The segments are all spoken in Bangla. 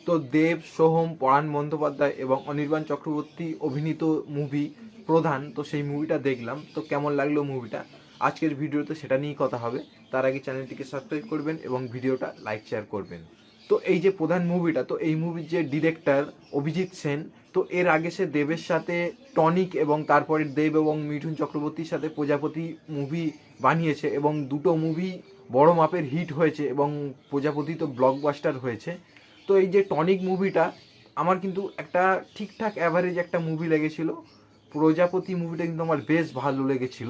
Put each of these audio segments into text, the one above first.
তো দেব, সোহম, পরাণ বন্দ্যোপাধ্যায় এবং অনির্বাণ চক্রবর্তী অভিনীত মুভি প্রধান। তো সেই মুভিটা দেখলাম, তো কেমন লাগলো মুভিটা আজকের ভিডিওতে সেটা নিয়েই কথা হবে। তার আগে চ্যানেলটিকে সাবস্ক্রাইব করবেন এবং ভিডিওটা লাইক শেয়ার করবেন। তো এই যে প্রধান মুভিটা, তো এই মুভির যে ডিরেক্টর অভিজিৎ সেন, তো এর আগে সে দেবের সাথে টনিক এবং তারপরে দেব এবং মিঠুন চক্রবর্তীর সাথে প্রজাপতি মুভি বানিয়েছে এবং দুটো মুভি বড় মাপের হিট হয়েছে এবং প্রজাপতি তো ব্লকবাস্টার হয়েছে। তো এই যে টনিক মুভিটা আমার কিন্তু একটা ঠিকঠাক অ্যাভারেজ একটা মুভি লেগেছিল, প্রজাপতি মুভিটা কিন্তু আমার বেশ ভালো লেগেছিল।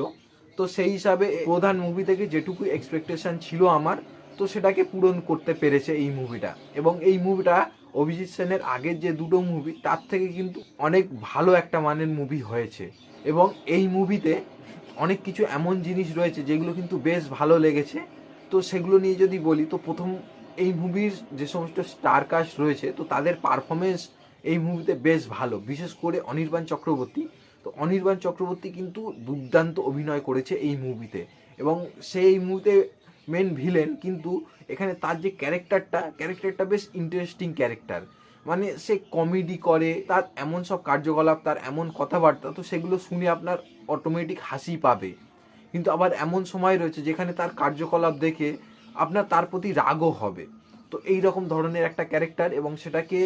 তো সেই হিসাবে প্রধান মুভি থেকে যেটুকু এক্সপেকটেশন ছিল আমার, তো সেটাকে পূরণ করতে পেরেছে এই মুভিটা। এবং এই মুভিটা অভিজিৎ সেনের আগের যে দুটো মুভি তার থেকে কিন্তু অনেক ভালো একটা মানের মুভি হয়েছে। এবং এই মুভিতে অনেক কিছু এমন জিনিস রয়েছে যেগুলো কিন্তু বেশ ভালো লেগেছে। তো সেগুলো নিয়ে যদি বলি, তো প্রথম এই মুভির যে সমস্ত স্টার কাস্ট রয়েছে তো তাদের পারফরমেন্স এই মুভিতে বেশ ভালো, বিশেষ করে অনির্বাণ চক্রবর্তী। তো অনির্বাণ চক্রবর্তী কিন্তু দুর্দান্ত অভিনয় করেছে এই মুভিতে এবং সেই মুভিতে মেন ভিলেন, কিন্তু এখানে তার যে ক্যারেক্টারটা বেশ ইন্টারেস্টিং ক্যারেক্টার। মানে সে কমেডি করে, তার এমন সব কার্যকলাপ, তার এমন কথাবার্তা, তো সেগুলো শুনে আপনার অটোমেটিক হাসি পাবে। কিন্তু আবার এমন সময় রয়েছে যেখানে তার কার্যকলাপ দেখে আপনার তার প্রতি রাগও হবে। তো এই রকম ধরনের একটা ক্যারেক্টার এবং সেটাকে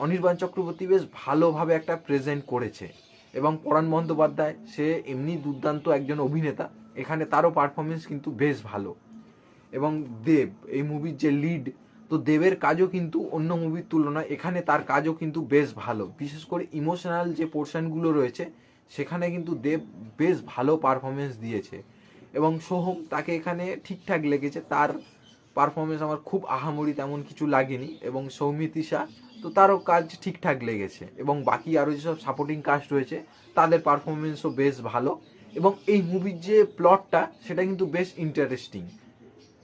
অনির্বাণ চক্রবর্তী বেশ ভালোভাবে একটা প্রেজেন্ট করেছে। এবং পরাণ বন্দ্যোপাধ্যায় সে এমনি দুর্দান্ত একজন অভিনেতা, এখানে তারও পারফরমেন্স কিন্তু বেশ ভালো। এবং দেব এই মুভির যে লিড, তো দেবের কাজও কিন্তু অন্য মুভির তুলনায় এখানে তার কাজও কিন্তু বেশ ভালো, বিশেষ করে ইমোশনাল যে পোর্শনগুলো রয়েছে সেখানে কিন্তু দেব বেশ ভালো পারফরমেন্স দিয়েছে। এবং সোহম, তাকে এখানে ঠিকঠাক লেগেছে, তার পারফরমেন্স আমার খুব আহামরি তেমন কিছু লাগেনি। এবং সৌমিত্রিষা, তো তারও কাজ ঠিকঠাক লেগেছে। এবং বাকি আরও যেসব সাপোর্টিং কাস্ট রয়েছে তাদের পারফরমেন্সও বেশ ভালো। এবং এই মুভির যে প্লটটা সেটা কিন্তু বেশ ইন্টারেস্টিং।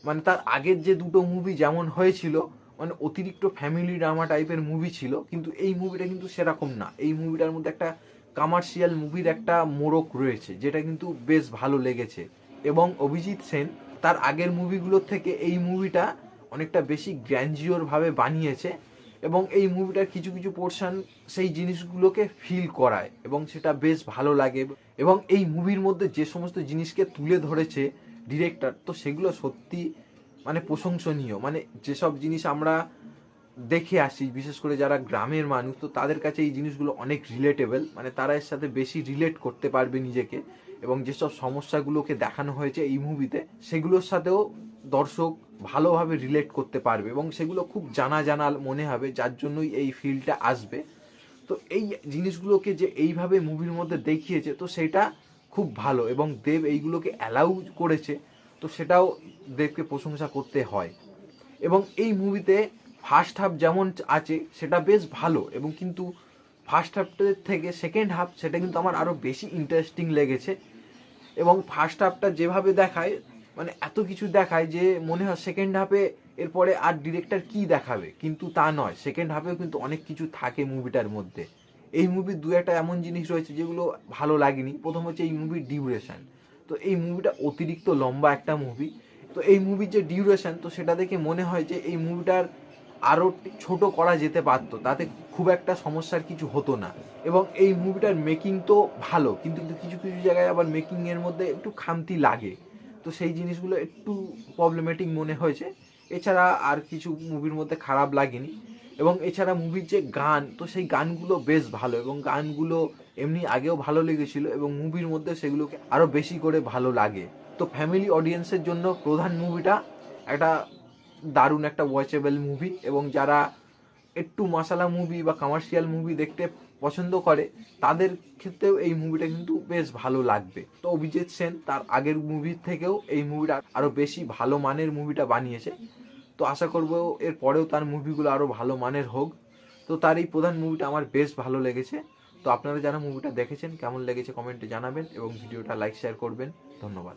মানে তার আগের যে দুটো মুভি যেমন হয়েছিল, মানে অতিরিক্ত ফ্যামিলি ড্রামা টাইপের মুভি ছিল, কিন্তু এই মুভিটা কিন্তু সেরকম না। এই মুভিটার মধ্যে একটা কমার্শিয়াল মুভির একটা মোড়ক রয়েছে, যেটা কিন্তু বেশ ভালো লেগেছে। এবং অভিজিৎ সেন তার আগের মুভিগুলোর থেকে এই মুভিটা অনেকটা বেশি গ্র্যান্ডিওরভাবে বানিয়েছে এবং এই মুভিটার কিছু কিছু পোর্শন সেই জিনিসগুলোকে ফিল করায় এবং সেটা বেশ ভালো লাগে। এবং এই মুভির মধ্যে যে সমস্ত জিনিসকে তুলে ধরেছে ডিরেক্টর, তো সেগুলো সত্যি মানে প্রশংসনীয়। মানে যেসব জিনিস আমরা দেখে আসি, বিশেষ করে যারা গ্রামের মানুষ, তো তাদের কাছে এই জিনিসগুলো অনেক রিলেটেবল, মানে তারা এর সাথে বেশি রিলেট করতে পারবে নিজেকে। এবং যেসব সমস্যাগুলোকে দেখানো হয়েছে এই মুভিতে সেগুলোর সাথেও দর্শক ভালোভাবে রিলেট করতে পারবে এবং সেগুলো খুব জানা জানা মনে হবে, যার জন্যই এই ফিলটা আসবে। তো এই জিনিসগুলোকে যে এইভাবে মুভির মধ্যে দেখিয়েছে, তো সেটা খুব ভালো। এবং দেব এইগুলোকে অ্যালাউ করেছে, তো সেটাও দেবকে প্রশংসা করতে হয়। এবং এই মুভিতে ফার্স্ট হাফ যেমন আছে সেটা বেশ ভালো, এবং কিন্তু ফার্স্ট হাফটার থেকে সেকেন্ড হাফ সেটা কিন্তু আমার আরও বেশি ইন্টারেস্টিং লেগেছে। এবং ফার্স্ট হাফটা যেভাবে দেখায়, মানে এত কিছু দেখায় যে মনে হয় সেকেন্ড হাফে এরপরে আর ডিরেক্টর কি দেখাবে, কিন্তু তা নয়, সেকেন্ড হাফেও কিন্তু অনেক কিছু থাকে মুভিটার মধ্যে। এই মুভির দু একটা এমন জিনিস রয়েছে যেগুলো ভালো লাগেনি। প্রথম হচ্ছে এই মুভির ডিউরেশন, তো এই মুভিটা অতিরিক্ত লম্বা একটা মুভি। তো এই মুভির যে ডিউরেশন, তো সেটা দেখে মনে হয় যে এই মুভিটার আরও ছোট করা যেতে পারতো, তাতে খুব একটা সমস্যার কিছু হতো না। এবং এই মুভিটার মেকিং তো ভালো, কিন্তু কিছু কিছু জায়গায় আবার মেকিংয়ের মধ্যে একটু খামতি লাগে, তো সেই জিনিসগুলো একটু প্রবলেমেটিক মনে হয়েছে। এছাড়া আর কিছু মুভির মধ্যে খারাপ লাগেনি। এবং এছাড়া মুভির যে গান, তো সেই গানগুলো বেশ ভালো এবং গানগুলো এমনি আগেও ভালো লেগেছিল এবং মুভির মধ্যে সেগুলোকে আরও বেশি করে ভালো লাগে। তো ফ্যামিলি অডিয়েন্সের জন্য প্রধান মুভিটা একটা দারুণ একটা ওয়াচেবল মুভি। এবং যারা একটু মশালা মুভি বা কমার্শিয়াল মুভি দেখতে পছন্দ করে তাদের ক্ষেত্রেও এই মুভিটা কিন্তু বেশ ভালো লাগবে। তো অভিজিৎ সেন তার আগের মুভির থেকেও এই মুভিটা আরও বেশি ভালো মানের মুভিটা বানিয়েছে। তো আশা করবো এর পরেও তার মুভিগুলো আরও ভালো মানের হোক। তো তার এই প্রধান মুভিটা আমার বেশ ভালো লেগেছে। তো আপনারা যারা মুভিটা দেখেছেন কেমন লেগেছে কমেন্টে জানাবেন এবং ভিডিওটা লাইক শেয়ার করবেন। ধন্যবাদ।